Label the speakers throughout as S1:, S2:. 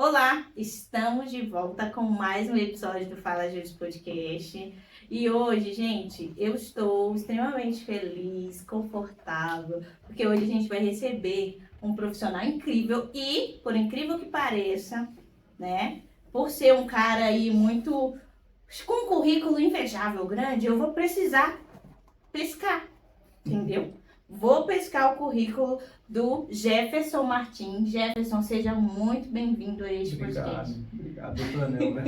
S1: Olá, estamos de volta com mais um episódio do Fala Júlia Podcast. E hoje, gente, eu estou extremamente feliz, confortável, porque hoje a gente vai receber um profissional incrível e, por incrível que pareça, né, por ser um cara aí muito com um currículo invejável grande, eu vou precisar pescar, entendeu? Vou pescar o currículo do Jefferson Martins. Jefferson, seja muito bem-vindo a este podcast.
S2: Obrigado, doutora Nelva.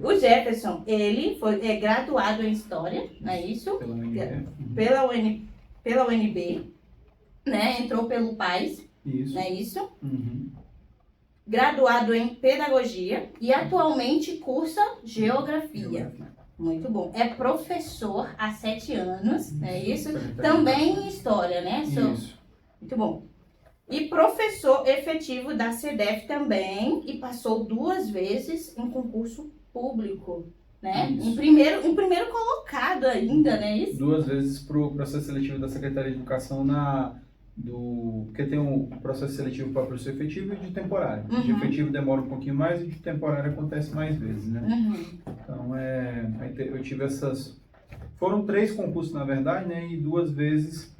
S1: O Jefferson, ele é graduado em História, não é isso?
S2: Pela UNB.
S1: Pela UNB, né? Entrou pelo PAS,
S2: Isso.
S1: não é isso?
S2: Uhum.
S1: Graduado em Pedagogia e atualmente cursa Geografia. Muito bom. É professor há 7 anos, não é isso? Também em História, né?
S2: Isso.
S1: Muito bom. E professor efetivo da CEDEF também, e passou 2 vezes em concurso público, né? Em primeiro colocado ainda, né? Isso?
S2: 2 vezes para o processo seletivo da Secretaria de Educação porque tem um processo seletivo para professor efetivo e de temporário.
S1: Uhum.
S2: De efetivo demora um pouquinho mais e de temporário acontece mais vezes, né?
S1: Uhum.
S2: Então, eu tive essas... Foram 3 concursos, na verdade, né? E 2 vezes...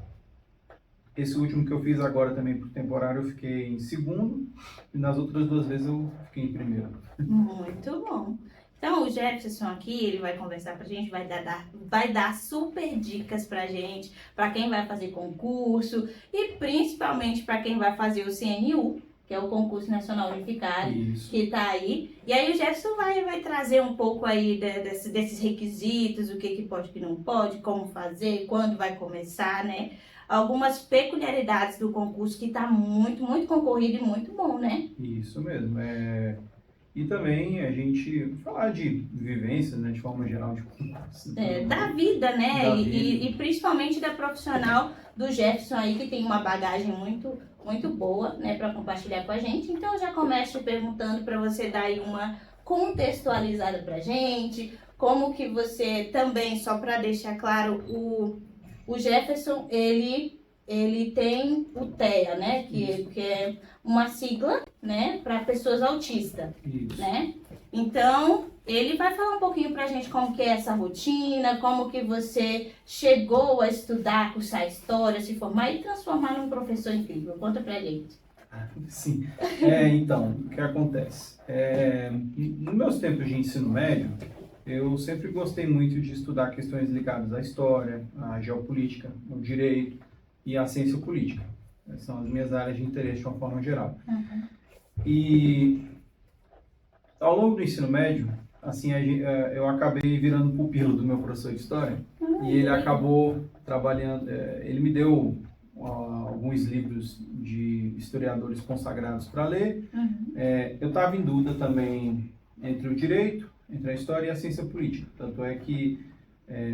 S2: Esse último que eu fiz agora também por temporário, eu fiquei em segundo, e nas outras 2 vezes eu fiquei em primeiro.
S1: Muito bom. Então, o Jefferson aqui, ele vai conversar pra gente, vai dar super dicas pra gente, pra quem vai fazer concurso e principalmente pra quem vai fazer o CNU, que é o Concurso Nacional Unificado,
S2: Isso.
S1: que tá aí. E aí o Jefferson vai trazer um pouco aí desses requisitos, o que pode, o que não pode, como fazer, quando vai começar, né? Algumas peculiaridades do concurso que está muito, muito concorrido e muito bom, né?
S2: Isso mesmo. E também a gente falar de vivências, né, de forma geral, de concurso.
S1: Da vida, né?
S2: Da
S1: E principalmente da profissional do Jefferson aí, que tem uma bagagem muito, muito boa, né, para compartilhar com a gente. Então, eu já começo perguntando para você dar aí uma contextualizada para gente, como que você também, só para deixar claro, o Jefferson, ele tem o TEA, né? Que é uma sigla, né? Para pessoas autistas,
S2: Isso.
S1: né? Então, ele vai falar um pouquinho pra gente como que é essa rotina, como que você chegou a estudar, cursar história, se formar e transformar num professor incrível. Conta pra gente.
S2: Sim. Então, o que acontece? Nos meus tempos de ensino médio, eu sempre gostei muito de estudar questões ligadas à história, à geopolítica, ao direito e à ciência política. São as minhas áreas de interesse de uma forma geral.
S1: Uhum.
S2: E ao longo do ensino médio, assim, eu acabei virando pupilo do meu professor de história e ele acabou trabalhando, ele me deu alguns livros de historiadores consagrados para ler.
S1: Uhum.
S2: Eu estava em dúvida também entre o direito, entre a história e a ciência política. Tanto é que...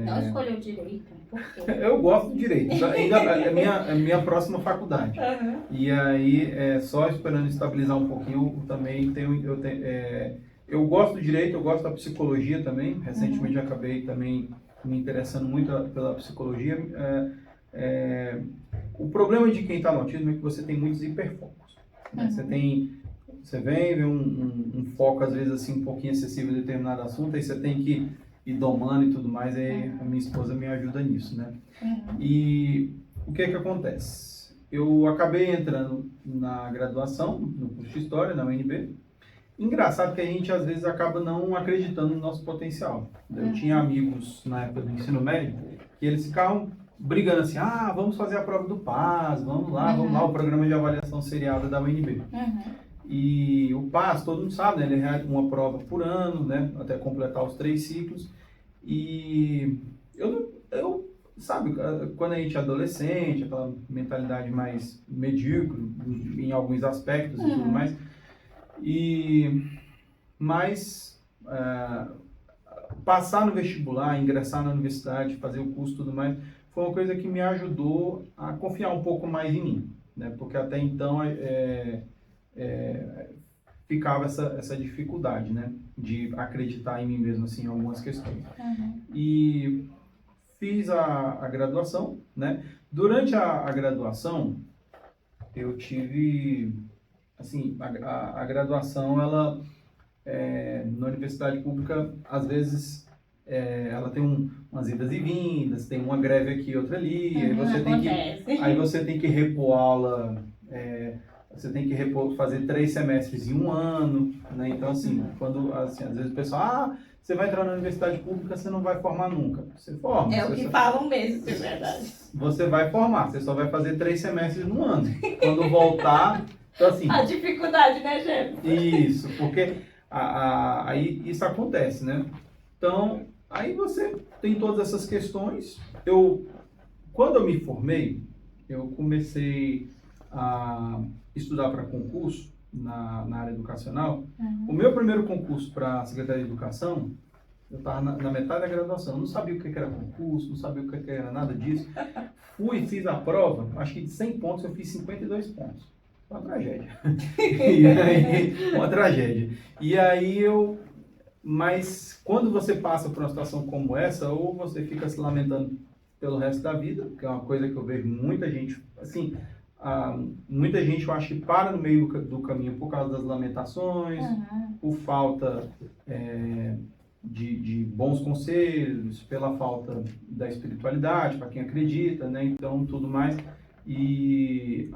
S1: Não escolheu direito, por quê?
S2: Eu gosto de direito, ainda é a minha próxima faculdade.
S1: Uhum.
S2: E aí, só esperando estabilizar um pouquinho, eu gosto do direito, eu gosto da psicologia também. Recentemente eu acabei também me interessando muito pela psicologia. O problema de quem está no autismo é que você tem muitos hiperfocos, né? Você vê um foco, às vezes, assim, um pouquinho excessivo em determinado assunto, aí você tem que ir domando e tudo mais, aí a minha esposa me ajuda nisso, né? E o que acontece? Eu acabei entrando na graduação, no curso de História, na UNB. Engraçado que a gente, às vezes, acaba não acreditando no nosso potencial. Eu tinha amigos, na época do ensino médio, que eles ficavam brigando assim, vamos fazer a prova do PAS, vamos lá, o programa de avaliação seriada da UNB. E o PAS, todo mundo sabe, né? Ele é uma prova por ano, né? Até completar os 3 ciclos. E sabe, quando a gente é adolescente, aquela mentalidade mais medíocre em alguns aspectos e tudo mais. Mas passar no vestibular, ingressar na universidade, fazer o curso e tudo mais, foi uma coisa que me ajudou a confiar um pouco mais em mim, né? Porque até então ficava essa dificuldade, né? De acreditar em mim mesmo, assim, em algumas questões. E fiz a graduação, né? Durante a graduação, eu tive assim, a graduação, ela, na universidade pública, às vezes, ela tem umas idas e vindas, tem uma greve aqui, outra ali, aí você tem que repor aula, você tem que fazer 3 semestres em um ano, né? Então, assim, quando, assim, às vezes o pessoal, você vai entrar na universidade pública, você não vai formar nunca. Você forma.
S1: É o que falam mesmo, de verdade.
S2: Você vai formar, você só vai fazer 3 semestres no ano. Quando voltar, então assim...
S1: A dificuldade, né, gente?
S2: Isso, porque aí isso acontece, né? Então, aí você tem todas essas questões. Quando eu me formei, eu comecei a estudar para concurso na área educacional. O meu primeiro concurso para a Secretaria de Educação, eu estava na metade da graduação, eu não sabia o que era concurso, não sabia o que era nada disso. Fiz a prova, acho que de 100 pontos eu fiz 52 pontos. Uma tragédia. Uma tragédia. Mas quando você passa por uma situação como essa, ou você fica se lamentando pelo resto da vida, que é uma coisa que eu vejo muita gente, assim, muita gente eu acho que para no meio do caminho por causa das lamentações, por falta de bons conselhos, pela falta da espiritualidade, para quem acredita, né? Então, tudo mais. E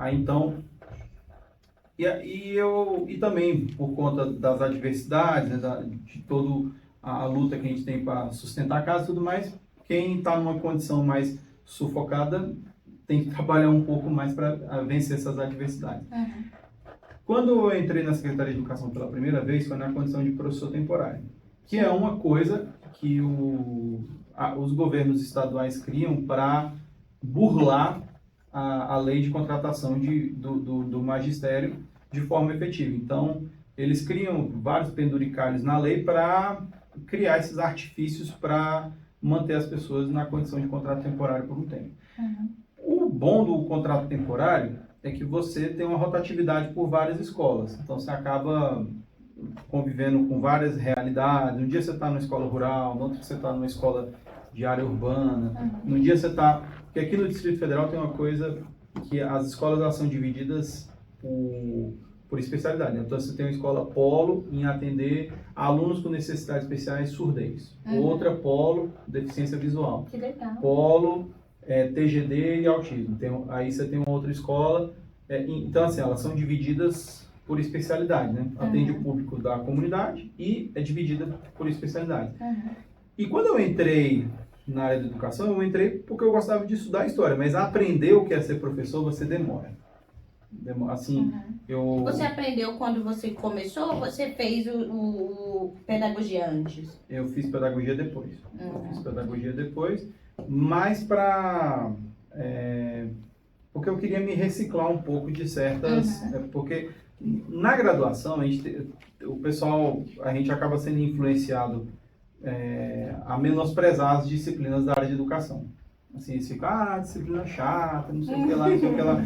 S2: também por conta das adversidades, né, de toda a luta que a gente tem para sustentar a casa e tudo mais, quem está numa condição mais sufocada tem que trabalhar um pouco mais para vencer essas adversidades. Quando eu entrei na Secretaria de Educação pela primeira vez, foi na condição de professor temporário, que é uma coisa que os governos estaduais criam para burlar a lei de contratação do magistério de forma efetiva. Então, eles criam vários penduricalhos na lei para criar esses artifícios para manter as pessoas na condição de contrato temporário por um tempo. O bom do contrato temporário é que você tem uma rotatividade por várias escolas. Então, você acaba convivendo com várias realidades. Um dia você está numa escola rural, no outro você está numa escola de área urbana. No dia você está... Porque aqui no Distrito Federal tem uma coisa que as escolas elas são divididas por especialidade. Então, você tem uma escola polo em atender alunos com necessidades especiais surdez. Outra polo, deficiência visual.
S1: Que legal.
S2: Polo, TGD e autismo. Aí você tem uma outra escola. Então, assim, elas são divididas por especialidade, né? Atende o público da comunidade e é dividida por especialidade. E quando eu entrei na área de educação, eu entrei porque eu gostava de estudar história, mas aprender o que é ser professor, você demora. Assim,
S1: Você aprendeu quando você começou ou você fez o pedagogia antes?
S2: Eu fiz pedagogia depois. Mas porque eu queria me reciclar um pouco de certas... porque na graduação, a gente acaba sendo influenciado a menosprezar as disciplinas da área de educação. Assim, eles ficam, disciplina chata, não sei o que lá, não sei o que lá.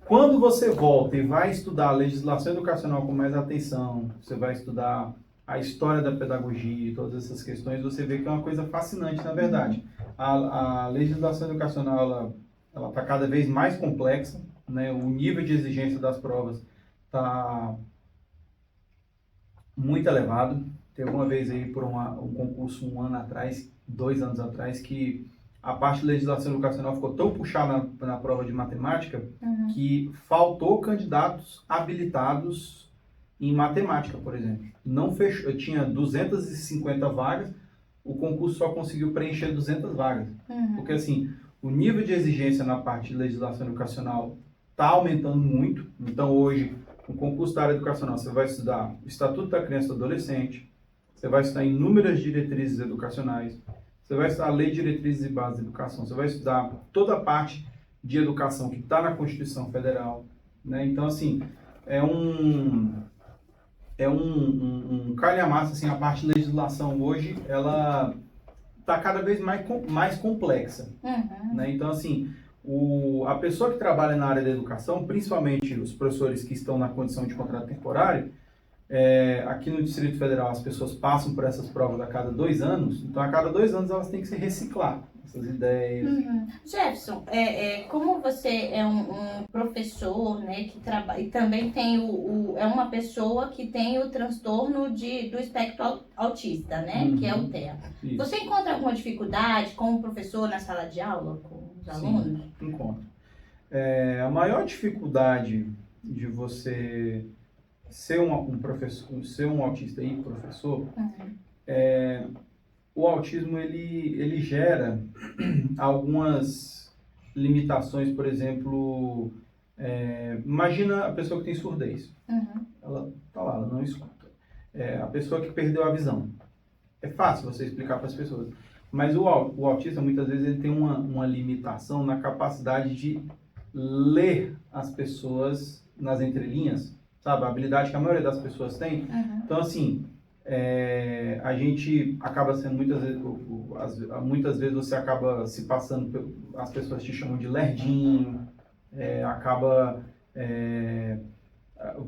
S2: Quando você volta e vai estudar a legislação educacional com mais atenção, você vai estudar a história da pedagogia e todas essas questões, você vê que é uma coisa fascinante, na verdade. A legislação educacional, ela está cada vez mais complexa, né? O nível de exigência das provas está muito elevado. Teve uma vez aí por um concurso 2 anos atrás, que a parte de legislação educacional ficou tão puxada na prova de matemática que faltou candidatos habilitados em matemática, por exemplo. Não fechou, tinha 250 vagas, o concurso só conseguiu preencher 200 vagas. Porque assim, o nível de exigência na parte de legislação educacional está aumentando muito. Então hoje, no concurso da área educacional, você vai estudar o Estatuto da Criança e do Adolescente, você vai estudar inúmeras diretrizes educacionais, você vai estudar a Lei de Diretrizes e Bases de Educação, você vai estudar toda a parte de educação que está na Constituição Federal, né? Então, assim, é um calhamaço, assim, a parte de legislação hoje, ela está cada vez mais complexa, né? Então, assim, a pessoa que trabalha na área da educação, principalmente os professores que estão na condição de contrato temporário, Aqui no Distrito Federal as pessoas passam por essas provas a cada 2 anos, então a cada 2 anos elas têm que se reciclar, essas ideias.
S1: Jefferson, como você é um professor, né, que trabalha e também tem é uma pessoa que tem o transtorno do espectro autista, né, que é o TEA.
S2: Isso.
S1: Você encontra alguma dificuldade como professor na sala de aula com os alunos?
S2: Sim, encontro. A maior dificuldade de você ser um professor, ser um autista e professor, o autismo ele gera algumas limitações, por exemplo, imagina a pessoa que tem surdez, ela tá lá, ela não escuta. A pessoa que perdeu a visão, é fácil você explicar para as pessoas, mas o autista muitas vezes ele tem uma limitação na capacidade de ler as pessoas nas entrelinhas, sabe? A habilidade que a maioria das pessoas tem. Então, assim, a gente acaba sendo muitas vezes você acaba se passando, as pessoas te chamam de lerdinho,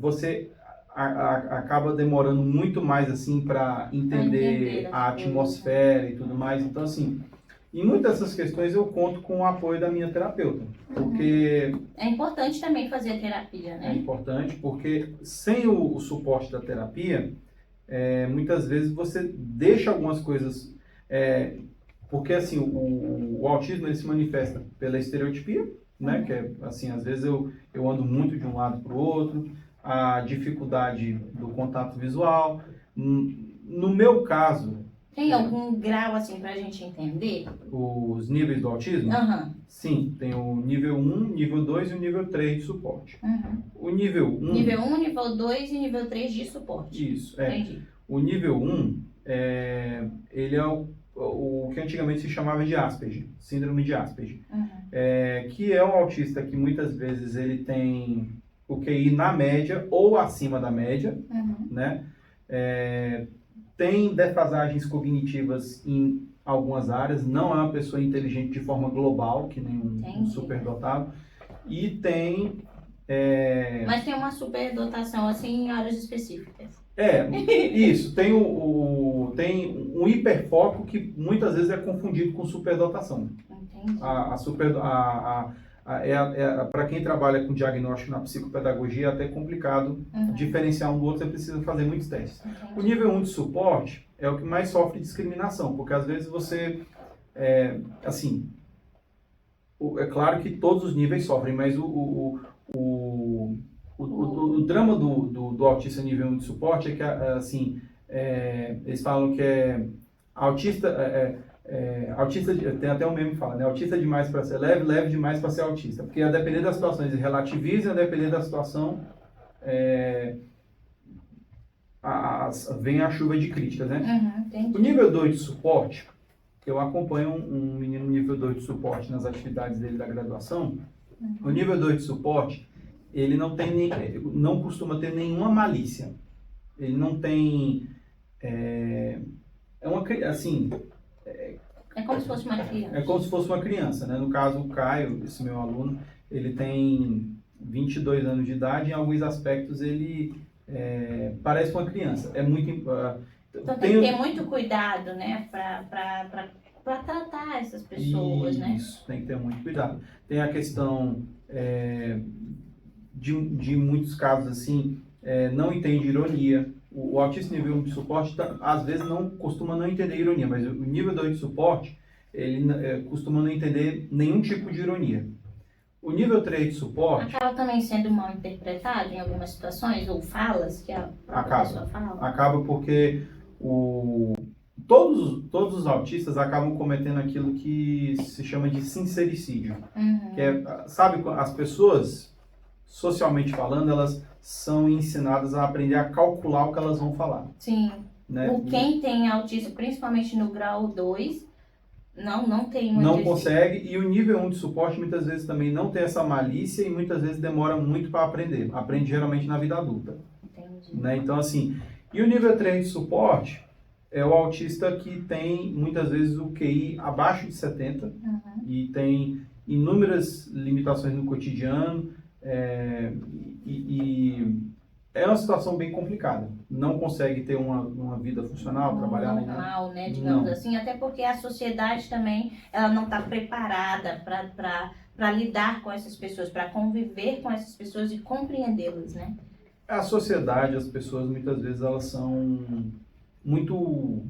S2: você acaba demorando muito mais assim para entender a atmosfera e tudo mais. Então, assim, em muitas dessas questões eu conto com o apoio da minha terapeuta, porque
S1: é importante também fazer a terapia, né?
S2: É importante porque sem o suporte da terapia, muitas vezes você deixa algumas coisas, porque assim, o autismo ele se manifesta pela estereotipia, né? Que é assim, às vezes eu ando muito de um lado para o outro, a dificuldade do contato visual. No meu caso,
S1: tem algum grau assim pra gente entender?
S2: Os níveis do autismo? Sim, tem o nível 1, nível 2 e o nível 3 de suporte. O nível 1...
S1: Nível 1, nível 2 e nível 3 de suporte.
S2: Isso,
S1: Entendi.
S2: O nível 1, ele é o que antigamente se chamava de Asperger, síndrome de Asperger. Que é um autista que muitas vezes ele tem o QI na média ou acima da média, né? Tem defasagens cognitivas em algumas áreas, não é uma pessoa inteligente de forma global, que nem um superdotado, e tem...
S1: Mas tem uma superdotação, assim, em áreas específicas.
S2: Isso, tem um hiperfoco que muitas vezes é confundido com superdotação.
S1: Entendi.
S2: Para quem trabalha com diagnóstico na psicopedagogia é até complicado diferenciar um do outro, você precisa fazer muitos testes. O nível 1 de suporte é o que mais sofre discriminação, porque às vezes você, assim, é claro que todos os níveis sofrem, mas o drama do autista nível 1 de suporte é que, assim, eles falam que autista, tem até um meme que fala, né? Autista demais para ser leve, leve demais para ser autista. Porque a depender das situações eles relativizam, a depender da situação vem a chuva de críticas, né? O nível 2 de suporte, eu acompanho um menino nível 2 de suporte nas atividades dele da graduação. O nível 2 de suporte, ele não costuma ter nenhuma malícia. Ele não tem... assim...
S1: É como se fosse uma criança.
S2: É como se fosse uma criança, né? No caso, o Caio, esse meu aluno, ele tem 22 anos de idade, em alguns aspectos ele parece uma criança.
S1: Então tem que ter muito cuidado, né? Para tratar essas pessoas, né?
S2: Isso, tem que ter muito cuidado. Tem a questão de muitos casos, assim, não entende ironia. O autista nível 1 de suporte, às vezes, costuma não entender ironia, mas o nível 2 de suporte, ele costuma não entender nenhum tipo de ironia. O nível 3 de suporte...
S1: Acaba também sendo mal interpretado em algumas situações, ou falas que a própria pessoa fala?
S2: Acaba porque todos os autistas acabam cometendo aquilo que se chama de sincericídio. Que sabe, as pessoas, socialmente falando, elas são ensinadas a aprender a calcular o que elas vão falar.
S1: Sim.
S2: Né?
S1: Quem tem autismo, principalmente no grau 2, não tem muito.
S2: Não consegue, e o nível 1 de suporte muitas vezes também não tem essa malícia e muitas vezes demora muito para aprender. Aprende geralmente na vida adulta.
S1: Entendi.
S2: Né? Então, assim, e o nível 3 de suporte é o autista que tem muitas vezes o QI abaixo de 70 e tem inúmeras limitações no cotidiano, é uma situação bem complicada. Não consegue ter uma vida funcional, trabalhar nem nada.
S1: Normal, né, digamos
S2: Não.
S1: assim, até porque a sociedade também, ela não está preparada para lidar com essas pessoas, para conviver com essas pessoas e compreendê-las, né?
S2: A sociedade, as pessoas, muitas vezes, muito,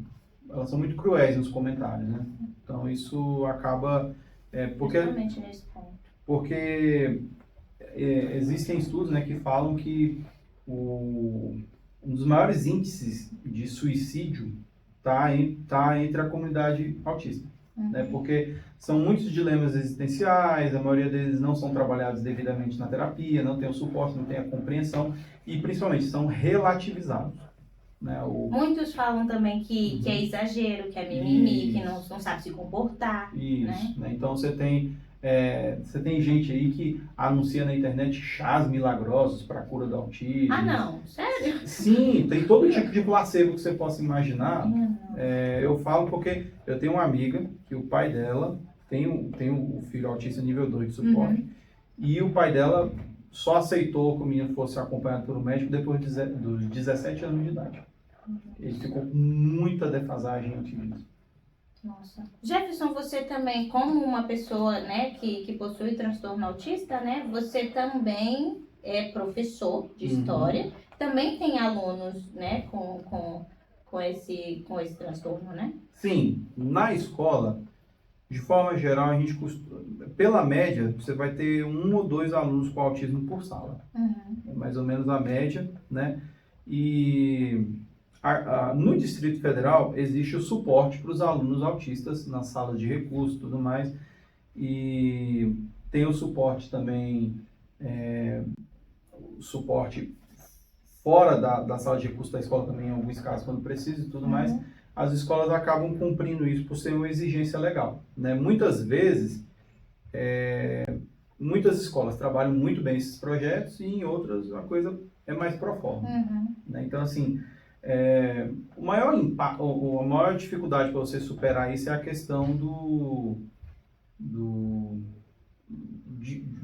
S2: elas são muito cruéis nos comentários, né? Então, isso acaba...
S1: Principalmente nesse ponto.
S2: Porque existem estudos, né, que falam que um dos maiores índices de suicídio tá entre a comunidade autista, né? Porque são muitos dilemas existenciais, a maioria deles não são trabalhados devidamente na terapia, não tem o suporte, não tem a compreensão e principalmente são relativizados, né?
S1: Muitos falam também que é exagero, que é mimimi, que não sabe se comportar,
S2: Isso, né? Então você tem gente aí que anuncia na internet chás milagrosos para a cura do autismo.
S1: Ah, não? Sério?
S2: Sim, tem todo tipo de placebo que você possa imaginar. Eu falo porque eu tenho uma amiga que o pai dela tem o filho autista nível 2 de suporte e o pai dela só aceitou que o menino fosse acompanhado por um médico depois dos 17 anos de idade. Ele ficou com muita defasagem em autismo.
S1: Nossa. Jefferson, você também, como uma pessoa, né, que possui transtorno autista, né, você também é professor de história, também tem alunos, né, com esse transtorno, né?
S2: Sim, na escola, de forma geral, a gente pela média, você vai ter 1 ou 2 alunos com autismo por sala. É mais ou menos a média, né? E no Distrito Federal existe o suporte para os alunos autistas nas salas de recursos e tudo mais. E tem o suporte também, suporte fora da sala de recursos da escola também, em alguns casos, quando precisa e tudo mais. As escolas acabam cumprindo isso por ser uma exigência legal, né? Muitas vezes, muitas escolas trabalham muito bem esses projetos e em outras a coisa é mais pro forma, né? Então, assim, a maior dificuldade para você superar isso é a questão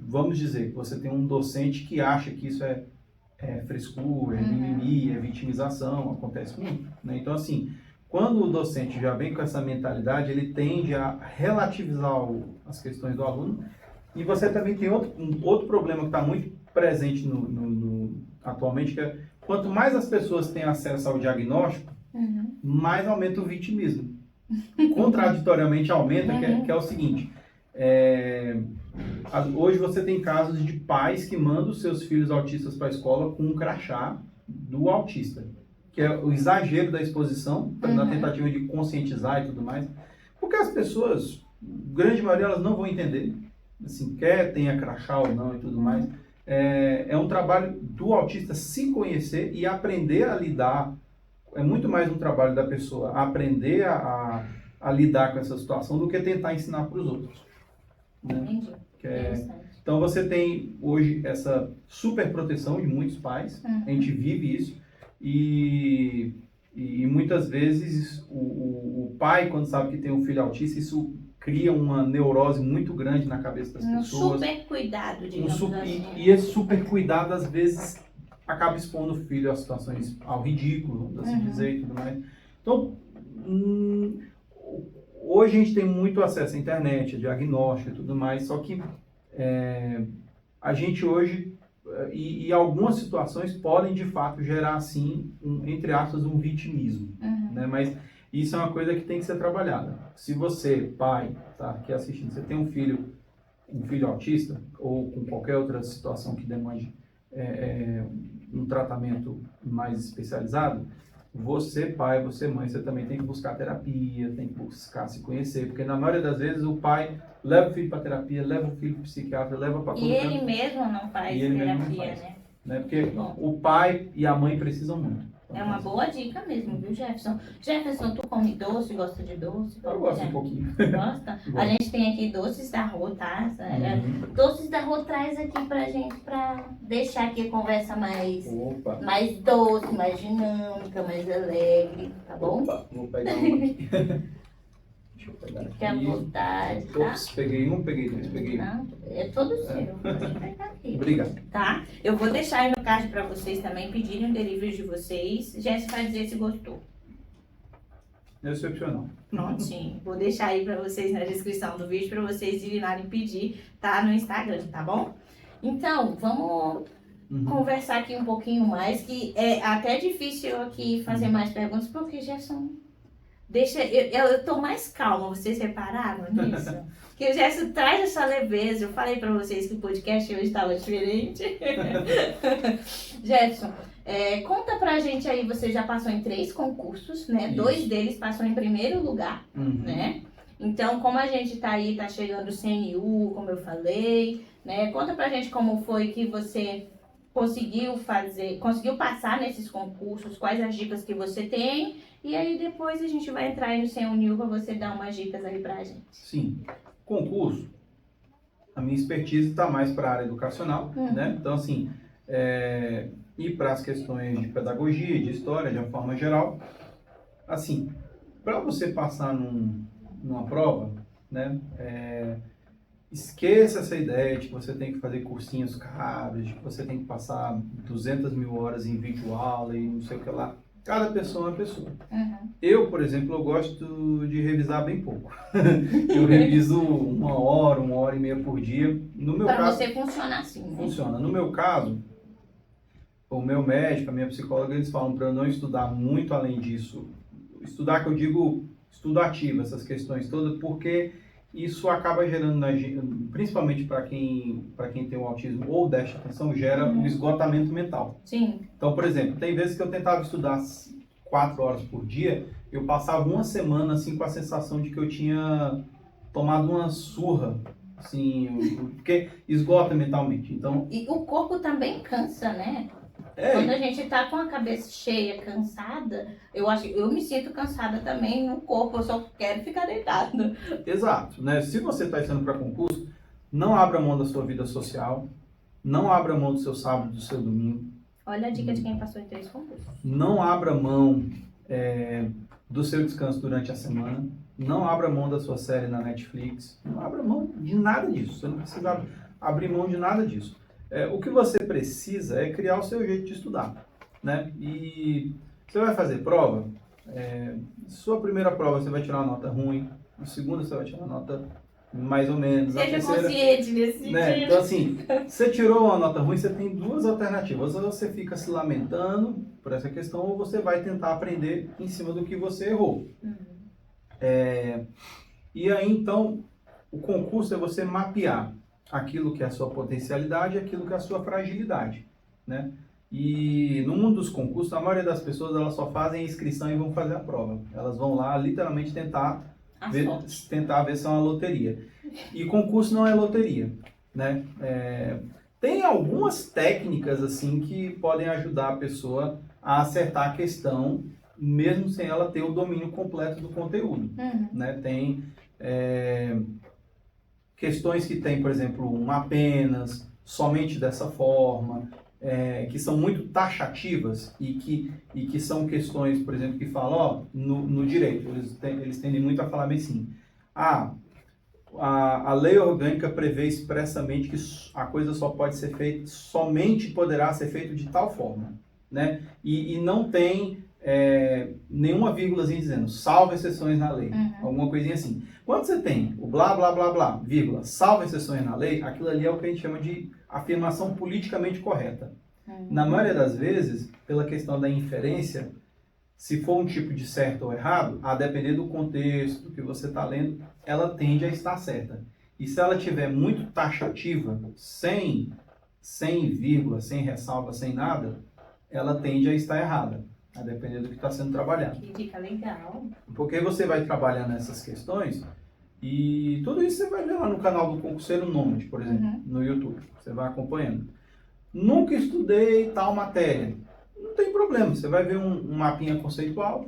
S2: vamos dizer, que você tem um docente que acha que isso é frescura, é mimimi, é vitimização, acontece muito, né? Então, assim, quando o docente já vem com essa mentalidade, ele tende a relativizar as questões do aluno. E você também tem um outro problema que está muito presente atualmente, que é quanto mais as pessoas têm acesso ao diagnóstico, mais aumenta o vitimismo. Contraditoriamente aumenta, que é o seguinte, hoje você tem casos de pais que mandam os seus filhos autistas para a escola com um crachá do autista, que é o exagero da exposição, na tentativa de conscientizar e tudo mais, porque as pessoas, grande maioria, elas não vão entender, assim, tenha crachá ou não e tudo mais. É um trabalho do autista se conhecer e aprender a lidar, é muito mais um trabalho da pessoa aprender a lidar com essa situação do que tentar ensinar para os outros, né?
S1: Entendi.
S2: Então você tem hoje essa super proteção de muitos pais, a gente vive isso, e muitas vezes o pai, quando sabe que tem um filho autista, isso cria uma neurose muito grande na cabeça das pessoas.
S1: Super cuidado, digamos assim.
S2: E esse super cuidado, às vezes, acaba expondo o filho a situações ao ridículo, vamos assim dizer, e tudo mais. Então, hoje a gente tem muito acesso à internet, a diagnóstico e tudo mais, só que a gente hoje, e algumas situações podem de fato gerar, assim, entre aspas, um vitimismo, né? Mas isso é uma coisa que tem que ser trabalhada. Se você, pai, tá aqui assistindo, você tem um filho autista, ou com qualquer outra situação que demande um tratamento mais especializado, você, pai, você, mãe, você também tem que buscar terapia, tem que buscar se conhecer, porque na maioria das vezes o pai leva o filho para terapia, leva o filho para psiquiatra, leva para...
S1: E ele mesmo não faz terapia,
S2: né? Porque o pai e a mãe precisam muito.
S1: É uma boa dica mesmo, viu, Jefferson? Jefferson, tu come doce, gosta de doce?
S2: Eu gosto um pouquinho.
S1: Gosta? A gente tem aqui doces da Rô, tá? Doces da Rô traz aqui pra gente, pra deixar aqui a conversa mais doce, mais dinâmica, mais alegre, tá bom?
S2: Opa, vou pegar uma aqui. Deixa eu pegar
S1: Fique à
S2: aqui.
S1: vontade, tá?
S2: Ops, peguei um, peguei dois, peguei um.
S1: Não, é todo seu. Pode pegar aqui.
S2: Obrigado.
S1: Tá? Eu vou deixar aí no card pra vocês também pedirem o delivery de vocês. Jéssica vai dizer se gostou.
S2: Excepcional.
S1: Prontinho. Vou deixar aí pra vocês na descrição do vídeo pra vocês irem lá e pedir, tá? No Instagram, tá bom? Então, vamos conversar aqui um pouquinho mais, que é até difícil eu aqui fazer mais perguntas, porque já são... Eu tô mais calma, vocês repararam nisso? Que o Gerson traz essa leveza. Eu falei pra vocês que o podcast hoje estava diferente. Gerson, conta pra gente aí, você já passou em 3 concursos, né?
S2: Isso.
S1: 2 deles passou em primeiro lugar, né? Então, como a gente tá aí, tá chegando o CNU, como eu falei, né? Conta pra gente como foi que você conseguiu passar nesses concursos, quais as dicas que você tem, e aí depois a gente vai entrar aí no CNU para você dar umas dicas aí pra gente.
S2: Sim. Concurso, a minha expertise está mais para a área educacional, né? Então, assim, e para as questões de pedagogia, de história, de uma forma geral, assim, para você passar numa prova, né? Esqueça essa ideia de que você tem que fazer cursinhos caros, de que você tem que passar 200 mil horas em videoaula e não sei o que lá. Cada pessoa é uma pessoa. Eu, por exemplo, eu gosto de revisar bem pouco. Eu reviso 1 hora, 1h30 por dia. No meu
S1: Para
S2: caso,
S1: você funciona assim, né?
S2: funciona. No meu caso, o meu médico, a minha psicóloga, eles falam para eu não estudar muito além disso. Estudar, que eu digo, estudo ativo, essas questões todas, porque isso acaba gerando, principalmente para quem tem o autismo ou déficit de atenção, gera um esgotamento mental.
S1: Sim.
S2: Então, por exemplo, tem vezes que eu tentava estudar 4 horas por dia, eu passava uma semana assim com a sensação de que eu tinha tomado uma surra, assim, porque esgota mentalmente. Então,
S1: E o corpo também cansa, né? Quando a gente tá com a cabeça cheia, cansada, eu me sinto cansada também no corpo, eu só quero ficar deitada.
S2: Exato, né? Se você está estudando para concurso, não abra mão da sua vida social, não abra mão do seu sábado, do seu domingo.
S1: Olha a dica de quem passou em 3 concursos.
S2: Não abra mão do seu descanso durante a semana. Não abra mão da sua série na Netflix. Não abra mão de nada disso. Você não precisa abrir mão de nada disso. O que você precisa é criar o seu jeito de estudar, né? E você vai fazer prova, sua primeira prova você vai tirar uma nota ruim, na segunda você vai tirar uma nota mais ou menos.
S1: Seja consciente nesse
S2: né?
S1: sentido.
S2: Então assim, você tirou uma nota ruim, você tem 2 alternativas. Ou você fica se lamentando por essa questão, ou você vai tentar aprender em cima do que você errou. E aí então, o concurso é você mapear aquilo que é a sua potencialidade e aquilo que é a sua fragilidade, né? E no mundo dos concursos, a maioria das pessoas elas só fazem a inscrição e vão fazer a prova. Elas vão lá literalmente tentar ver se é uma loteria. E concurso não é loteria, né? Tem algumas técnicas assim que podem ajudar a pessoa a acertar a questão, mesmo sem ela ter o domínio completo do conteúdo, né? Tem questões que tem, por exemplo, um apenas, somente dessa forma, que são muito taxativas e que são questões, por exemplo, que falam, no direito, eles tendem muito a falar bem assim, a lei orgânica prevê expressamente que a coisa só pode ser feita, somente poderá ser feito de tal forma, né? E não tem nenhuma vírgulazinha dizendo, salvo exceções na lei, alguma coisinha assim. Quando você tem o blá, blá, blá, blá, vírgula, salvo exceções na lei, aquilo ali é o que a gente chama de afirmação politicamente correta. Na maioria das vezes, pela questão da inferência, se for um tipo de certo ou errado, a depender do contexto do que você está lendo, ela tende a estar certa. E se ela tiver muito taxativa, sem vírgula, sem ressalva, sem nada, ela tende a estar errada, a depender do que está sendo trabalhado.
S1: Que dica legal.
S2: Porque você vai trabalhando essas questões e tudo isso você vai ver lá no canal do Concurseiro Nômade, por exemplo, no YouTube. Você vai acompanhando. Nunca estudei tal matéria. Não tem problema, você vai ver um mapinha conceitual,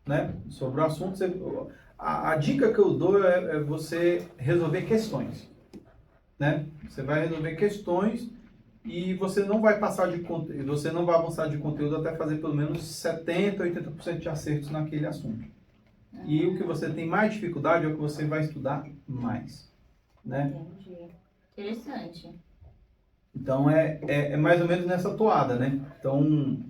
S2: né, sobre o assunto. A dica que eu dou é você resolver questões, né? Você vai resolver questões e você não vai avançar de conteúdo até fazer pelo menos 70%, 80% de acertos naquele assunto. E o que você tem mais dificuldade é o que você vai estudar mais, né?
S1: Entendi. Interessante.
S2: Então, é mais ou menos nessa toada, né? Então,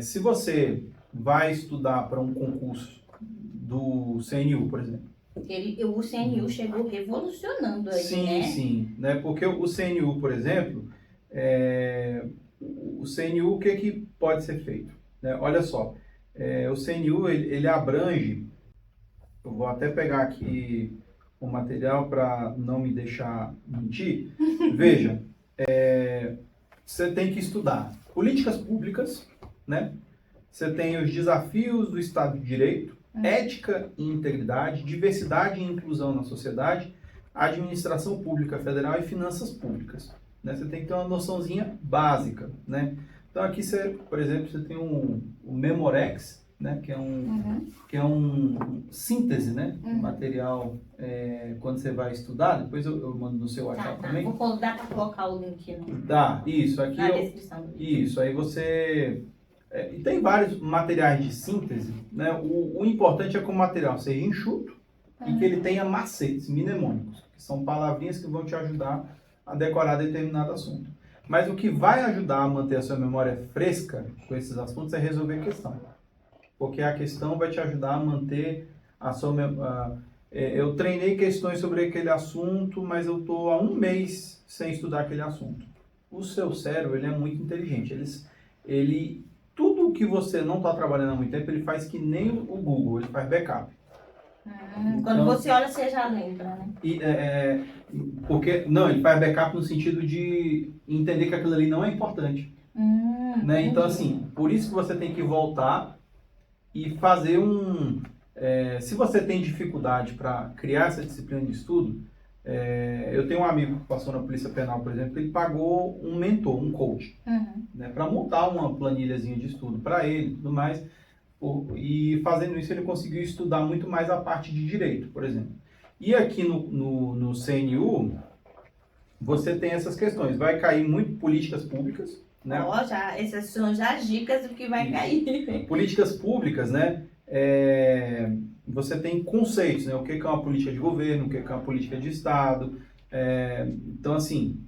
S2: se você vai estudar para um concurso do CNU, por exemplo.
S1: O CNU chegou revolucionando aí,
S2: Sim,
S1: né?
S2: sim, né? Porque o CNU, por exemplo, o CNU, o que que pode ser feito? Né? Olha só, o CNU, ele abrange, eu vou até pegar aqui o material para não me deixar mentir. Veja, você tem que estudar políticas públicas, né? Você tem os desafios do Estado de Direito, ética e integridade, diversidade e inclusão na sociedade, administração pública federal e finanças públicas. Né? Você tem que ter uma noçãozinha básica, né? Então aqui você, por exemplo, você tem o Memorex, né? Que é um síntese, né? Material quando você vai estudar. Depois eu mando no seu WhatsApp também.
S1: Dá para colocar o link
S2: Dá, isso aqui.
S1: na descrição.
S2: Isso, aí você e tem vários materiais de síntese, né? O importante é que o material seja enxuto e que ele tenha macetes, mnemônicos, que são palavrinhas que vão te ajudar a decorar determinado assunto. Mas o que vai ajudar a manter a sua memória fresca com esses assuntos é resolver a questão. Porque a questão vai te ajudar a manter a sua memória. Eu treinei questões sobre aquele assunto, mas eu estou há um mês sem estudar aquele assunto. O seu cérebro, ele é muito inteligente. Tudo que você não está trabalhando há muito tempo, ele faz que nem o Google, ele faz backup.
S1: Quando você olha, você já lembra, né?
S2: Ele faz backup no sentido de entender que aquilo ali não é importante. Né? Então, assim, por isso que você tem que voltar e fazer se você tem dificuldade para criar essa disciplina de estudo, eu tenho um amigo que passou na Polícia Penal, por exemplo, ele pagou um mentor, um coach, né, para montar uma planilhazinha de estudo para ele e tudo mais. E fazendo isso ele conseguiu estudar muito mais a parte de direito, por exemplo. E aqui no CNU, você tem essas questões. Vai cair muito políticas públicas, né?
S1: Essas são já as dicas do que vai cair.
S2: Políticas públicas, né? Você tem conceitos, né? O que é uma política de governo, o que é uma política de Estado. Então, assim,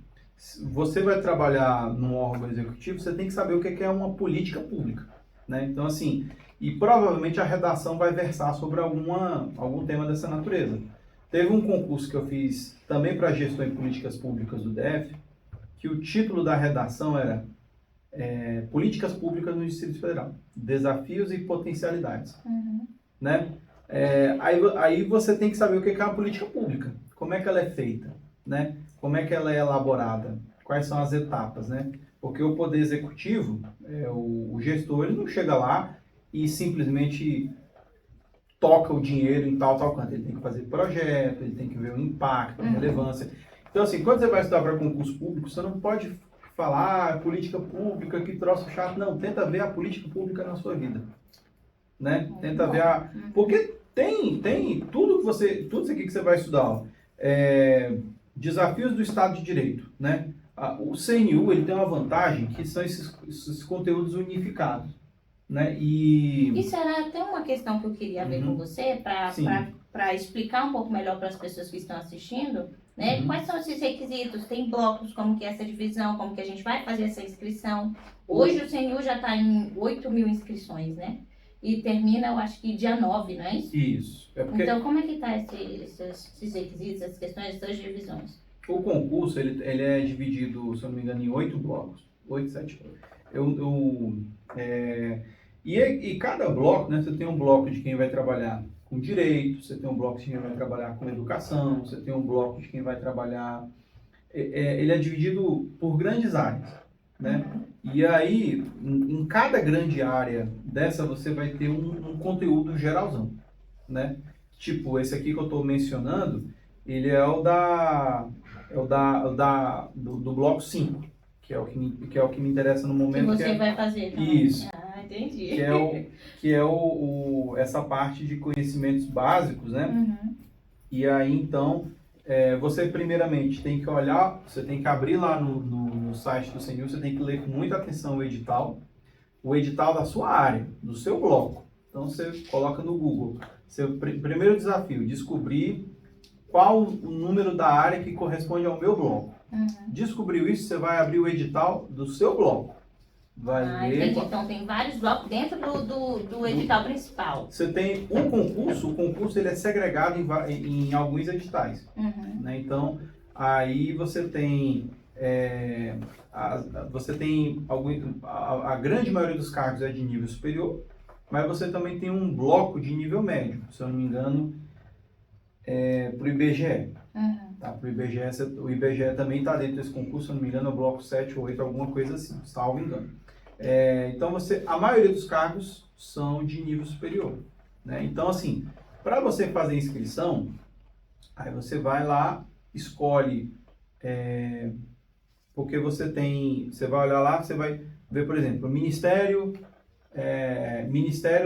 S2: você vai trabalhar num órgão executivo, você tem que saber o que é uma política pública, né? Então, assim, e provavelmente a redação vai versar sobre algum tema dessa natureza. Teve um concurso que eu fiz também para gestão em políticas públicas do DF, que o título da redação era Políticas Públicas no Distrito Federal, Desafios e Potencialidades. Né? Aí você tem que saber o que é uma política pública, como é que ela é feita, né? Como é que ela é elaborada, quais são as etapas, né? Porque o poder executivo, o gestor, ele não chega lá e simplesmente toca o dinheiro em tal canto. Ele tem que fazer projeto, ele tem que ver o impacto, a relevância. Então, assim, quando você vai estudar para concurso público, você não pode falar política pública, que troço chato. Não, tenta ver a política pública na sua vida. Né? Tenta ver Porque tem tudo isso aqui que você vai estudar. Ó, desafios do Estado de Direito, né? O CNU, ele tem uma vantagem que são esses conteúdos unificados, né?
S1: Isso era até uma questão que eu queria ver com você, para explicar um pouco melhor para as pessoas que estão assistindo, né? Quais são esses requisitos? Tem blocos, como que é essa divisão, como que a gente vai fazer essa inscrição. Hoje o CNU já está em 8.000 inscrições, né? E termina, eu acho que dia 9, não é isso?
S2: Isso.
S1: Então, como é que tá esses requisitos, essas questões, essas divisões?
S2: O concurso, ele é dividido, se eu não me engano, em 8 blocos. 8, 7 blocos. E cada bloco, né, você tem um bloco de quem vai trabalhar com direito, você tem um bloco de quem vai trabalhar com educação, você tem um bloco de quem vai trabalhar... ele é dividido por grandes áreas, né? E aí, em cada grande área dessa, você vai ter um conteúdo geralzão, né? Tipo, esse aqui que eu estou mencionando, ele é do bloco 5, que é o que me interessa no momento.
S1: Que você vai fazer também.
S2: Isso.
S1: Entendi.
S2: Que é essa parte de conhecimentos básicos, né? E aí, então, você primeiramente tem que olhar, você tem que abrir lá no site do CNU, você tem que ler com muita atenção o edital da sua área, do seu bloco, Então você coloca no Google. Seu primeiro desafio, descobrir qual o número da área que corresponde ao meu bloco. Descobriu isso, você vai abrir o edital do seu bloco. Vai ver.
S1: Entendi. Então tem vários blocos dentro do edital principal.
S2: Você tem um concurso, o concurso ele é segregado em alguns editais. Né? Então, aí você tem a grande maioria dos cargos é de nível superior, mas você também tem um bloco de nível médio, se eu não me engano, para o IBGE. Tá? Pro IBGE, o IBGE também está dentro desse concurso, se eu não me engano, é o bloco 7 ou 8, alguma coisa assim, salvo engano. Então, a maioria dos cargos são de nível superior. Né? Então, assim, para você fazer inscrição, aí você vai lá, escolhe, porque você vai olhar lá, você vai ver, por exemplo, Ministério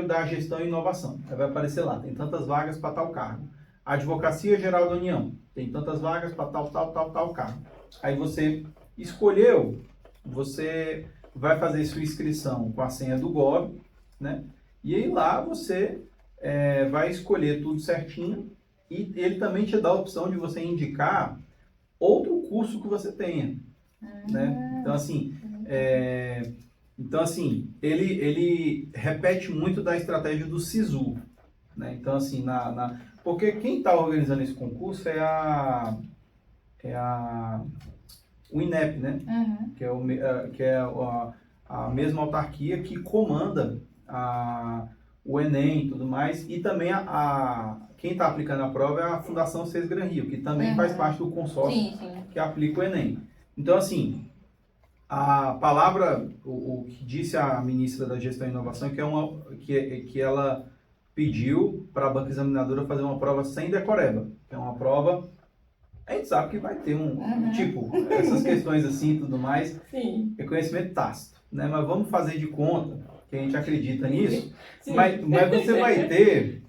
S2: da Gestão e Inovação. Aí vai aparecer lá, tem tantas vagas para tal cargo. Advocacia Geral da União, tem tantas vagas para tal cargo. Aí você escolheu, você vai fazer sua inscrição com a senha do Gov, né? E aí lá você vai escolher tudo certinho e ele também te dá a opção de você indicar outro curso que você tenha, né? Então assim, ele repete muito da estratégia do SISU, né? Então assim, porque quem está organizando esse concurso é o INEP, né? Que é a mesma autarquia que comanda o Enem e tudo mais, e também quem está aplicando a prova é a Fundação Cés Gran Rio, que também faz parte do consórcio que aplica o Enem. Então, assim, a palavra, o que disse a ministra da Gestão e Inovação, que ela pediu para a banca examinadora fazer uma prova sem decoreba, que é uma prova, a gente sabe que vai ter tipo, essas questões assim e tudo mais, é conhecimento tácito, né? Mas vamos fazer de conta que a gente acredita nisso, mas você vai ter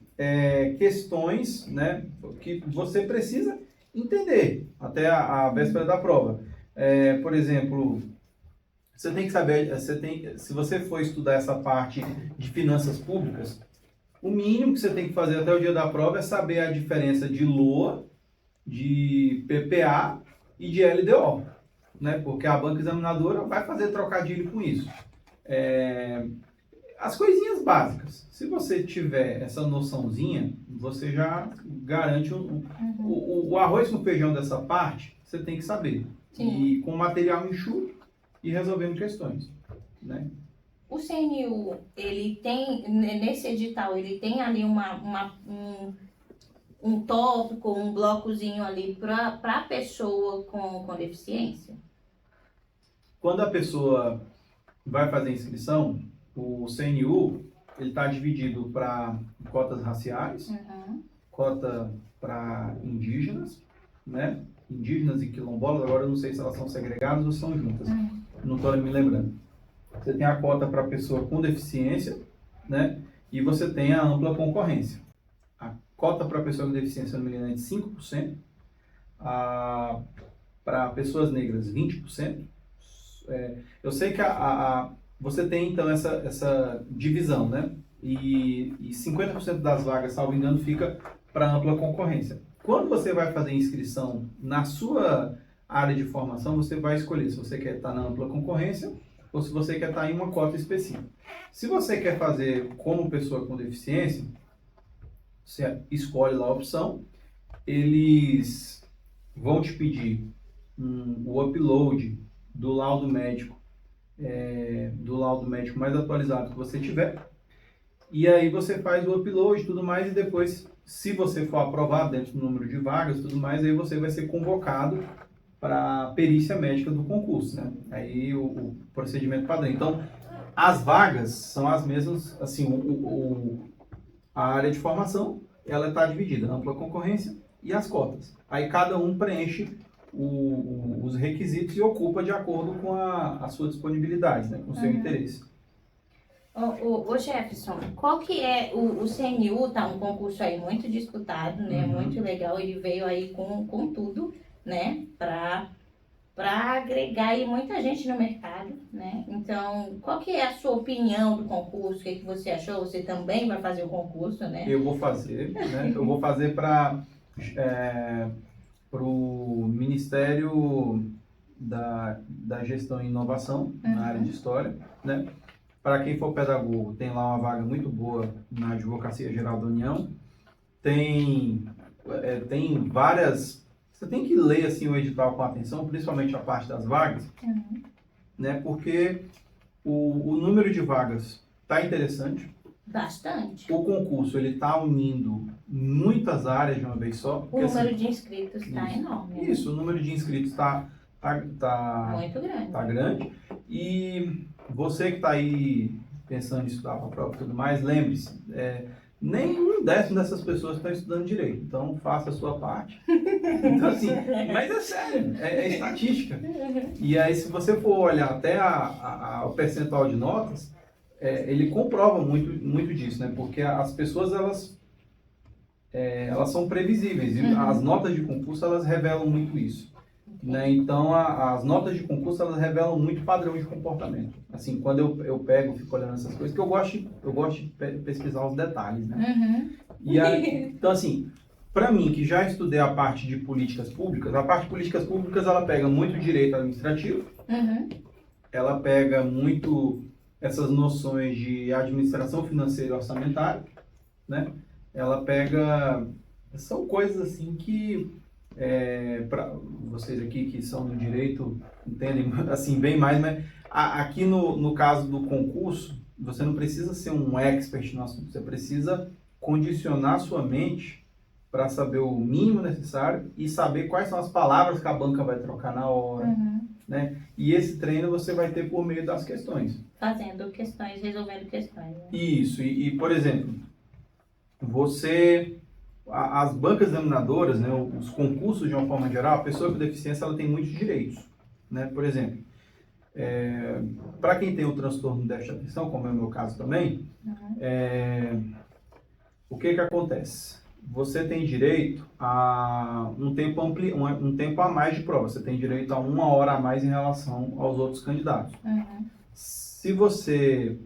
S2: questões, né, que você precisa entender até a véspera da prova. Por exemplo, você tem que saber, se você for estudar essa parte de finanças públicas, o mínimo que você tem que fazer até o dia da prova é saber a diferença de LOA, de PPA e de LDO, né? Porque a banca examinadora vai fazer trocadilho com isso. As coisinhas básicas. Se você tiver essa noçãozinha, você já garante o arroz com feijão dessa parte, você tem que saber. E com material enxuto e resolvendo questões, né?
S1: O CNU, ele tem, nesse edital, ele tem ali um tópico, um blocozinho ali para a pessoa com deficiência?
S2: Quando a pessoa vai fazer inscrição, o CNU ele está dividido para cotas raciais, cota para indígenas, né? Indígenas e quilombolas, agora eu não sei se elas são segregadas ou são juntas, não estou me lembrando. Você tem a cota para pessoa com deficiência, né? E você tem a ampla concorrência. A cota para pessoa com deficiência, no me engano, é de 5%, para pessoas negras, 20%. Eu sei que você tem, então, essa divisão, né? E 50% das vagas, salvo engano, fica para ampla concorrência. Quando você vai fazer inscrição na sua área de formação, você vai escolher se você quer estar na ampla concorrência ou se você quer estar em uma cota específica. Se você quer fazer como pessoa com deficiência, você escolhe lá a opção, eles vão te pedir o upload do laudo médico mais atualizado que você tiver, e aí você faz o upload e tudo mais, e depois, se você for aprovado dentro do número de vagas e tudo mais, aí você vai ser convocado para a perícia médica do concurso, né? Aí o procedimento padrão. Então, as vagas são as mesmas, assim, a área de formação, ela está dividida na ampla concorrência e as cotas. Aí cada um preenche os requisitos e ocupa de acordo com a sua disponibilidade, né? Com o seu interesse.
S1: Ô Jefferson, qual que é o CNU? Tá um concurso aí muito disputado, né? Muito legal, ele veio aí com tudo, né? Para para agregar aí muita gente no mercado, né? Então, qual que é a sua opinião do concurso? O que você achou? Você também vai fazer o concurso, né?
S2: Eu vou fazer, né? Eu vou fazer para o Ministério da Gestão e Inovação, na área de História, né? Para quem for pedagogo, tem lá uma vaga muito boa na Advocacia Geral da União. Tem várias... Você tem que ler assim, o edital com atenção, principalmente a parte das vagas, né? Porque o número de vagas está interessante.
S1: Bastante.
S2: O concurso ele está unindo muitas áreas de uma vez só.
S1: O número de inscritos está enorme.
S2: Isso, o número de inscritos está
S1: muito grande.
S2: Tá grande. E você que está aí pensando em estudar para a prova e tudo mais, lembre-se, nem 1/10 dessas pessoas estão estudando direito. Então, faça a sua parte. Então, assim, mas é sério, é estatística. E aí, se você for olhar até o percentual de notas, ele comprova muito disso, né? Porque as pessoas, elas são previsíveis. E as notas de concurso, elas revelam muito isso. Né? Então, as notas de concurso, elas revelam muito padrão de comportamento. Assim, quando eu fico olhando essas coisas, que eu gosto de pesquisar os detalhes, né? E aí, então, assim, para mim, que já estudei a parte de políticas públicas, a parte de políticas públicas, ela pega muito direito administrativo, ela pega muito essas noções de administração financeira e orçamentária, né? Ela pega... São coisas, assim, que... para vocês aqui que são do direito entendem assim bem mais, mas aqui no caso do concurso, você não precisa ser um expert no assunto, você precisa condicionar sua mente para saber o mínimo necessário e saber quais são as palavras que a banca vai trocar na hora, né? E esse treino você vai ter por meio das questões.
S1: Fazendo questões, resolvendo questões. Né?
S2: Isso, por exemplo, as bancas examinadoras, né, os concursos de uma forma geral, a pessoa com deficiência ela tem muitos direitos, né? Por exemplo, para quem tem o transtorno de déficit de atenção, como é o meu caso também, o que acontece? Você tem direito a um tempo a mais de prova, você tem direito a 1 hora a mais em relação aos outros candidatos. Se você,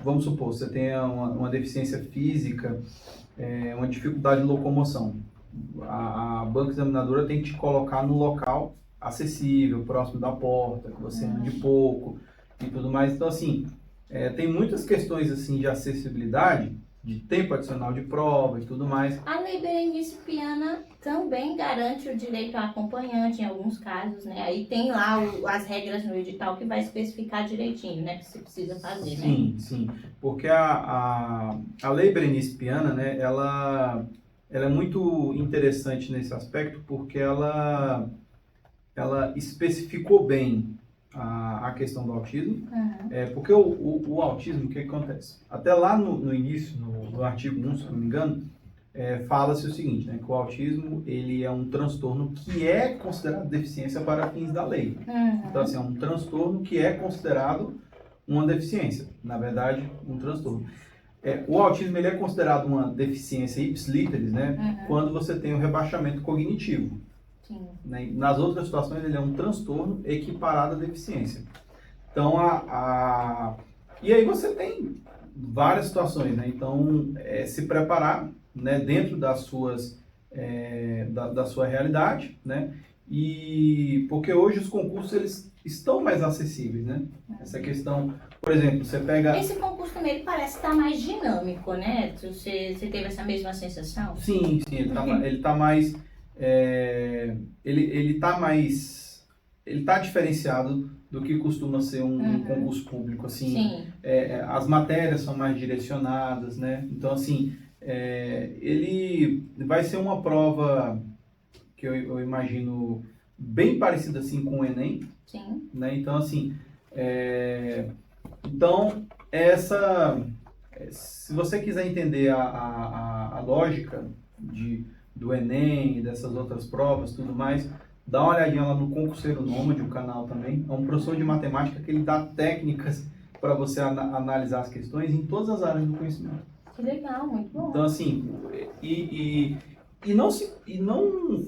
S2: vamos supor, você tenha uma deficiência física, uma dificuldade de locomoção, a banca examinadora tem que te colocar no local acessível, próximo da porta, que você ande pouco e tudo mais. Então, assim, tem muitas questões assim de acessibilidade, de tempo adicional de prova e tudo mais.
S1: A Lei Berenice Piana também garante o direito ao acompanhante em alguns casos, né? Aí tem lá as regras no edital que vai especificar direitinho, né? Que você precisa fazer,
S2: sim,
S1: né?
S2: Sim, porque a Lei Berenice Piana, né? Ela é muito interessante nesse aspecto porque ela especificou bem a questão do autismo, porque o autismo, o que acontece? Até lá no início, no artigo 1, se não me engano, fala-se o seguinte, né, que o autismo ele é um transtorno que é considerado deficiência para fins da lei. Então, assim, é um transtorno que é considerado uma deficiência, na verdade, um transtorno. O autismo ele é considerado uma deficiência ipsiliteris, né, quando você tem o rebaixamento cognitivo. Né? Nas outras situações, ele é um transtorno equiparado à deficiência. Então, e aí você tem várias situações, né? Então, se preparar, né, dentro das suas, da sua realidade, né? E porque hoje os concursos, eles estão mais acessíveis, né? Essa questão, por exemplo, você pega...
S1: Esse concurso também ele parece estar mais dinâmico, né? Você teve essa mesma sensação?
S2: Sim, ele está mais... ele tá diferenciado do que costuma ser um concurso público, assim. As matérias são mais direcionadas, né? Então, assim, ele vai ser uma prova que eu imagino bem parecida, assim, com o Enem.
S1: Sim.
S2: Né? Então, assim, se você quiser entender a lógica do Enem e dessas outras provas, tudo mais, dá uma olhadinha lá no Concurseiro Nômade, o canal também. É um professor de matemática que ele dá técnicas para você analisar as questões em todas as áreas do conhecimento.
S1: Que legal, muito bom.
S2: Então, assim, e não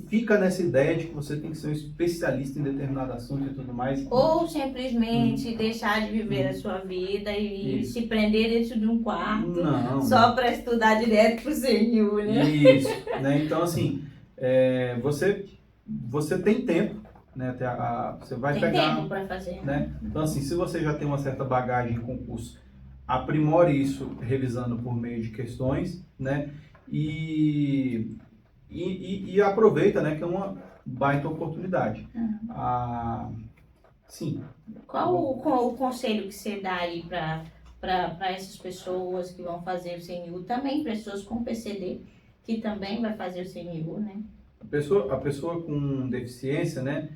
S2: fica nessa ideia de que você tem que ser um especialista em determinado assunto e tudo mais.
S1: Ou simplesmente deixar de viver a sua vida e
S2: Isso.
S1: se prender dentro de um quarto
S2: Não.
S1: só para estudar direto pro CNU, né?
S2: Isso, né? Então, assim, você tem tempo, né? Você vai
S1: Tem
S2: pegar,
S1: tempo para fazer,
S2: né? Então, assim, se você já tem uma certa bagagem em concurso, aprimore isso revisando por meio de questões, né? E aproveita, né? Que é uma baita oportunidade. Sim.
S1: Qual o conselho que você dá aí para essas pessoas que vão fazer o CNU, também pessoas com PCD, que também vai fazer o CNU, né?
S2: A pessoa com deficiência, né?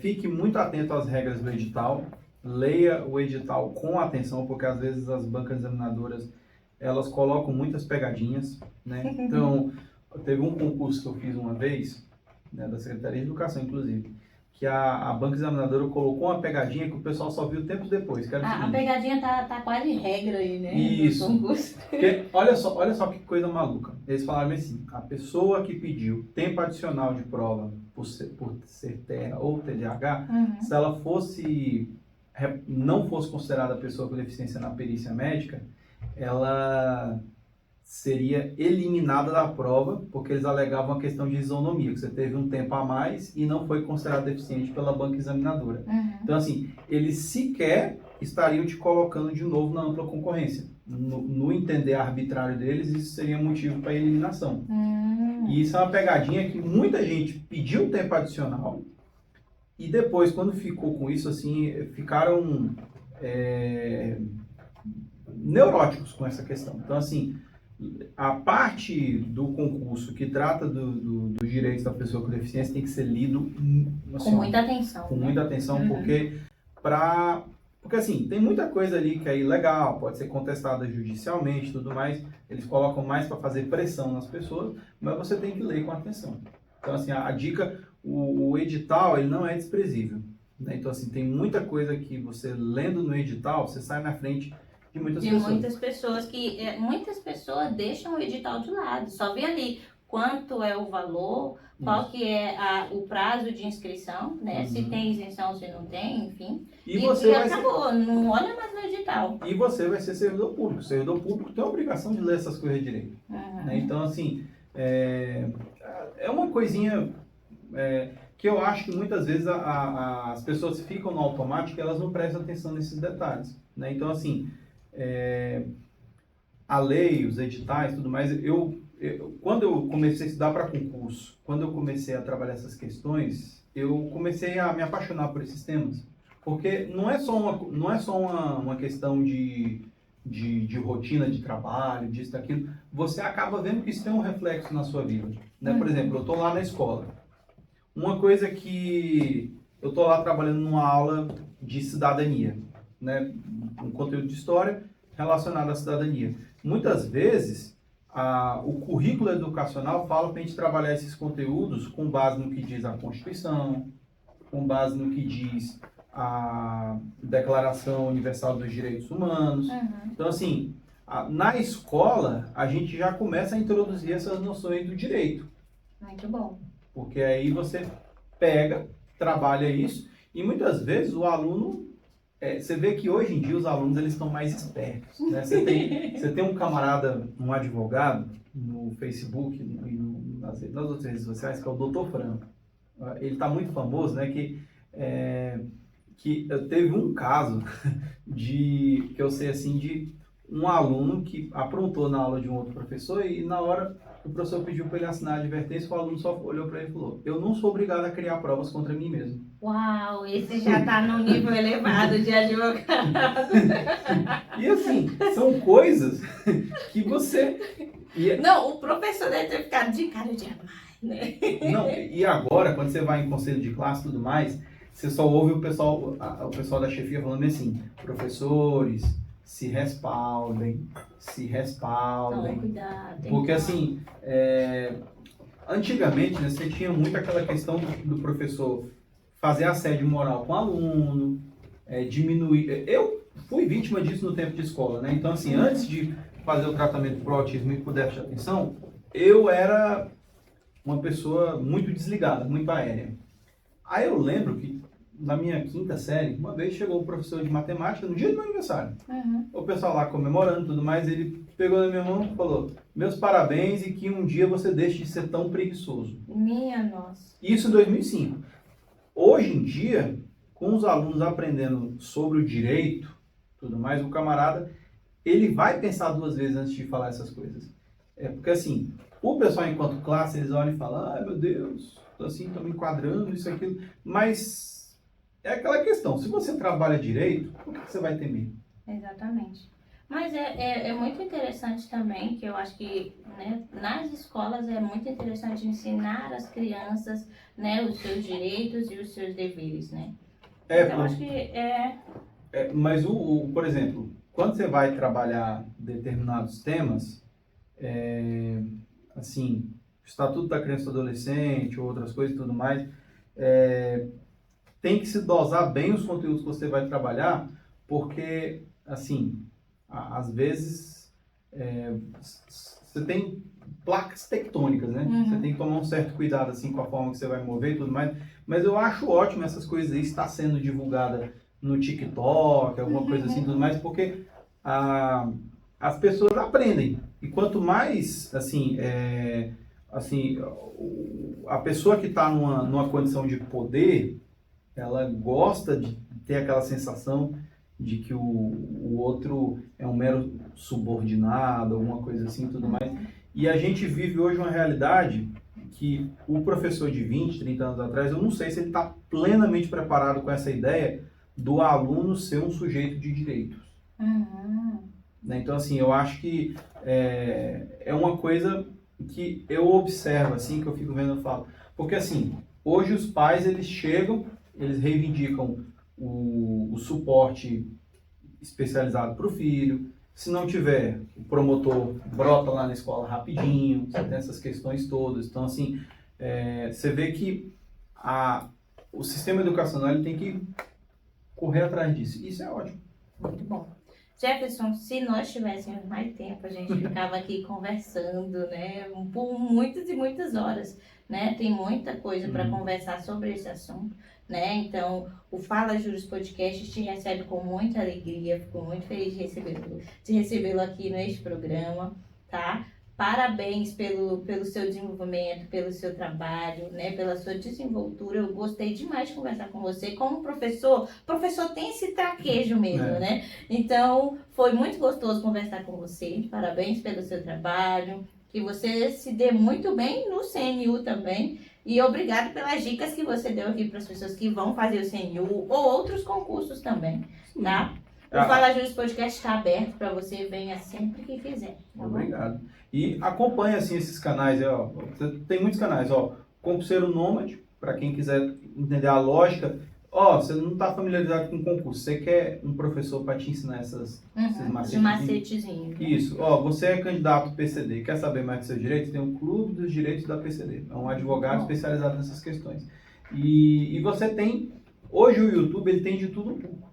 S2: Fique muito atento às regras do edital, leia o edital com atenção, porque às vezes as bancas examinadoras, elas colocam muitas pegadinhas, né? Então, teve um concurso que eu fiz uma vez, né, da Secretaria de Educação, inclusive, que a banca examinadora colocou uma pegadinha que o pessoal só viu tempos depois. Que era o
S1: A
S2: seguinte,
S1: pegadinha tá quase regra aí, né?
S2: Isso.
S1: Do concurso.
S2: porque, olha só que coisa maluca. Eles falaram assim, a pessoa que pediu tempo adicional de prova por ser terra ou TDAH, se ela não fosse considerada pessoa com deficiência na perícia médica, ela seria eliminada da prova, porque eles alegavam a questão de isonomia, que você teve um tempo a mais e não foi considerado deficiente pela banca examinadora. Então, assim, eles sequer estariam te colocando de novo na ampla concorrência. No entender arbitrário deles, isso seria motivo para eliminação. E isso é uma pegadinha que muita gente pediu um tempo adicional e depois, quando ficou com isso, assim, ficaram neuróticos com essa questão. Então, assim, a parte do concurso que trata dos direitos da pessoa com deficiência tem que ser lido assim,
S1: com muita atenção.
S2: Com muita atenção, porque assim, tem muita coisa ali que é ilegal, pode ser contestada judicialmente e tudo mais. Eles colocam mais para fazer pressão nas pessoas, mas você tem que ler com atenção. Então, assim, a dica, o edital, ele não é desprezível, né? Então, assim, tem muita coisa que você lendo no edital, você sai na frente de muitas pessoas que
S1: muitas pessoas deixam o edital de lado, só vê ali quanto é o valor, qual que é o prazo de inscrição, né? Se tem isenção, se não tem, enfim. E acabou, não olha mais no edital.
S2: E você vai ser servidor público. O servidor público tem a obrigação de ler essas coisas direito. Né? Então, assim, é uma coisinha que eu acho que muitas vezes as pessoas ficam no automático e elas não prestam atenção nesses detalhes. Né? Então, assim, a lei, os editais, tudo mais, quando eu comecei a estudar para concurso, quando eu comecei a trabalhar essas questões, eu comecei a me apaixonar por esses temas. Porque não é só uma questão de rotina de trabalho, disso, daquilo. Você acaba vendo que isso tem um reflexo na sua vida. Né? Por exemplo, eu estou lá na escola. Uma coisa que eu estou lá trabalhando numa aula de cidadania, né? Um conteúdo de história relacionado à cidadania. Muitas vezes, o currículo educacional fala para a gente trabalhar esses conteúdos com base no que diz a Constituição, com base no que diz a Declaração Universal dos Direitos Humanos. Então, assim, na escola, a gente já começa a introduzir essas noções do direito.
S1: Muito bom.
S2: Porque aí você pega, trabalha isso, e muitas vezes o aluno... você vê que hoje em dia os alunos eles estão mais espertos. Né? Você tem um camarada, um advogado, no Facebook e nas outras redes sociais, que é o Dr. Franco. Ele está muito famoso, né? Que teve um caso que eu sei assim, de um aluno que aprontou na aula de um outro professor e na hora o professor pediu para ele assinar a advertência, o aluno só olhou para ele e falou: eu não sou obrigado a criar provas contra mim mesmo.
S1: Uau, esse já está num nível elevado de advogado.
S2: E assim, são coisas que você...
S1: Não, o professor deve ter ficado de cara de amar, né?
S2: Não, e agora, quando você vai em conselho de classe e tudo mais, você só ouve o pessoal da chefia falando assim: professores, se respaldem.
S1: Toma cuidado.
S2: Porque assim, antigamente, né, você tinha muito aquela questão do professor fazer assédio moral com o aluno, diminuir... Eu fui vítima disso no tempo de escola, né? Então, assim, antes de fazer o tratamento pro autismo e pro déficit de atenção, eu era uma pessoa muito desligada, muito aérea. Aí eu lembro que na minha quinta série, uma vez chegou o professor de matemática no dia do meu aniversário. O pessoal lá comemorando e tudo mais, ele pegou na minha mão e falou: meus parabéns e que um dia você deixe de ser tão preguiçoso.
S1: Minha nossa.
S2: Isso em 2005. Hoje em dia, com os alunos aprendendo sobre o direito, tudo mais, o camarada, ele vai pensar duas vezes antes de falar essas coisas. Porque assim, o pessoal enquanto classe, eles olham e falam: ai meu Deus, tô assim, tô me enquadrando, isso, aquilo. Mas é aquela questão, se você trabalha direito, por que você vai temer?
S1: Exatamente. Mas é muito interessante também, que eu acho que, né, nas escolas é muito interessante ensinar as crianças, né, os seus direitos e os seus deveres, né? Então, eu acho que
S2: Mas, por exemplo, quando você vai trabalhar determinados temas, assim, Estatuto da Criança e do Adolescente, ou outras coisas e tudo mais, tem que se dosar bem os conteúdos que você vai trabalhar, porque, assim, às vezes, você tem placas tectônicas, né? Você tem que tomar um certo cuidado, assim, com a forma que você vai mover e tudo mais. Mas eu acho ótimo essas coisas aí estar sendo divulgada no TikTok, alguma coisa assim, tudo mais, porque as pessoas aprendem. E quanto mais, assim, a pessoa que está numa condição de poder, ela gosta de ter aquela sensação de que o outro é um mero subordinado, alguma coisa assim, tudo mais. E a gente vive hoje uma realidade que o professor de 20, 30 anos atrás, eu não sei se ele está plenamente preparado com essa ideia do aluno ser um sujeito de direitos. Né? Então, assim, eu acho que é uma coisa que eu observo, assim, que eu fico vendo e falo. Porque, assim, hoje os pais, eles chegam, eles reivindicam o suporte especializado para o filho. Se não tiver, o promotor brota lá na escola rapidinho, você tem essas questões todas. Então, assim, você vê que o sistema educacional ele tem que correr atrás disso. Isso é ótimo.
S1: muito bom. Jefferson, se nós tivéssemos mais tempo, a gente ficava aqui conversando, né, por muitas e muitas horas, né? Tem muita coisa para conversar sobre esse assunto, né? Então, o Fala Juros Podcast te recebe com muita alegria, fico muito feliz de recebê-lo aqui neste programa, tá? Parabéns pelo seu desenvolvimento, pelo seu trabalho, né, pela sua desenvoltura. Eu gostei demais de conversar com você. Como professor tem esse traquejo mesmo, né? Então, foi muito gostoso conversar com você. Parabéns pelo seu trabalho. Que você se dê muito bem no CNU também. E obrigado pelas dicas que você deu aqui para as pessoas que vão fazer o CNU ou outros concursos também, tá? O Fala Juros Podcast está aberto para você, venha sempre que quiser. Tá
S2: Obrigado. E acompanhe, assim, esses canais, ó. Tem muitos canais, ó. Concurseiro Nômade, para quem quiser entender a lógica. Ó, você não está familiarizado com concurso, você quer um professor para te ensinar esses
S1: macetezinhos.
S2: Isso. Ó, você é candidato PCD, quer saber mais dos seus direitos? Tem o Clube dos Direitos da PCD. É um advogado especializado nessas questões. E você tem... Hoje o YouTube, ele tem de tudo um pouco.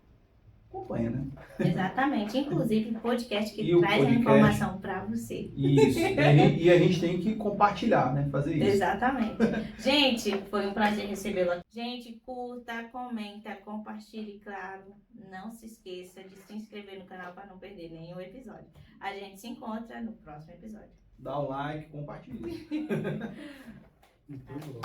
S2: Acompanha, né?
S1: Exatamente. Inclusive, o podcast que traz a informação para você.
S2: Isso. E a gente tem que compartilhar, né? Fazer isso.
S1: Exatamente. Gente, foi um prazer recebê-lo aqui. Gente, curta, comenta, compartilhe, claro. Não se esqueça de se inscrever no canal para não perder nenhum episódio. A gente se encontra no próximo episódio.
S2: Dá o like, compartilha.
S3: Muito bom.